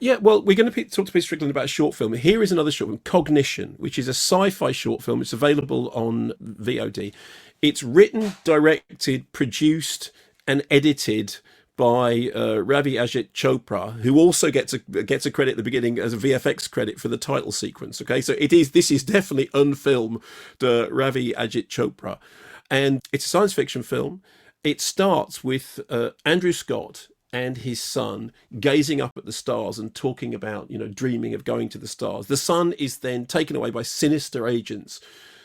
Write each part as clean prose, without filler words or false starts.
Yeah, well, we're going to talk to Peter Strickland about a short film. Here is another short film, Cognition, which is a sci-fi short film. It's available on VOD. It's written, directed, produced, and edited by Ravi Ajit Chopra, who also gets a credit at the beginning as a VFX credit for the title sequence. Okay, so this is definitely unfilmed Ravi Ajit Chopra, and it's a science fiction film. It starts with Andrew Scott and his son gazing up at the stars and talking about, dreaming of going to the stars. The son is then taken away by sinister agents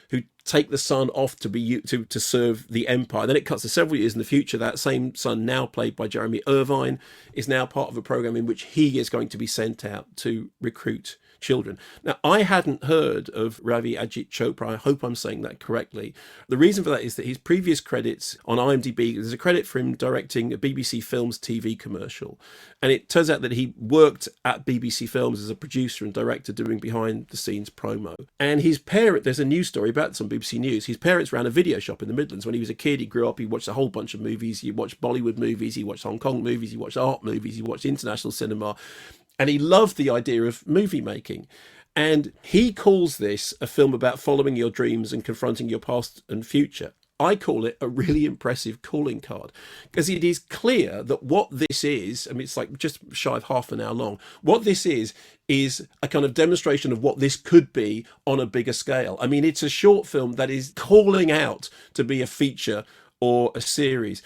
who take the son off to serve the empire. Then it cuts to several years in the future. That same son, now played by Jeremy Irvine, is now part of a program in which he is going to be sent out to recruit children. Now, I hadn't heard of Ravi Ajit Chopra. I hope I'm saying that correctly. The reason for that is that his previous credits on IMDb, there's a credit for him directing a BBC Films TV commercial. And it turns out that he worked at BBC Films as a producer and director doing behind the scenes promo. And his parent, there's a news story about this on BBC News. His parents ran a video shop in the Midlands. When he was a kid, he grew up, he watched a whole bunch of movies. He watched Bollywood movies, he watched Hong Kong movies, he watched art movies, he watched international cinema. And he loved the idea of movie making. And he calls this a film about following your dreams and confronting your past and future. I call it a really impressive calling card, because it is clear that what this is, I mean, it's like just shy of half an hour long. What this is a kind of demonstration of what this could be on a bigger scale. I mean, it's a short film that is calling out to be a feature or a series.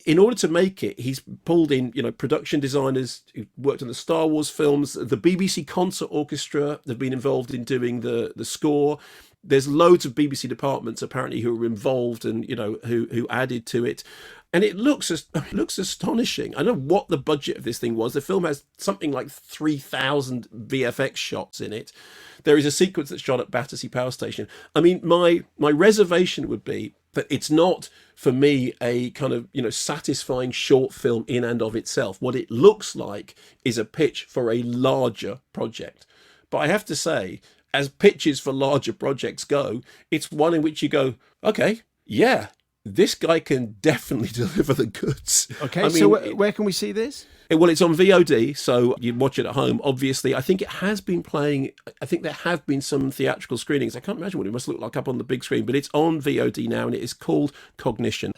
In order to make it, he's pulled in, production designers who worked on the Star Wars films. The BBC Concert Orchestra have been involved in doing the score. There's loads of BBC departments apparently who were involved and who added to it. And it looks astonishing. I don't know what the budget of this thing was. The film has something like 3,000 VFX shots in it. There is a sequence that's shot at Battersea Power Station. I mean, my reservation would be that it's not, for me, a kind of, satisfying short film in and of itself. What it looks like is a pitch for a larger project. But I have to say, as pitches for larger projects go, it's one in which you go, okay, yeah, this guy can definitely deliver the goods. Okay, so where can we see this? Well, it's on VOD, so you watch it at home. Obviously, I think it has been playing. I think there have been some theatrical screenings. I can't imagine what it must look like up on the big screen, but it's on VOD now, and it is called Cognition.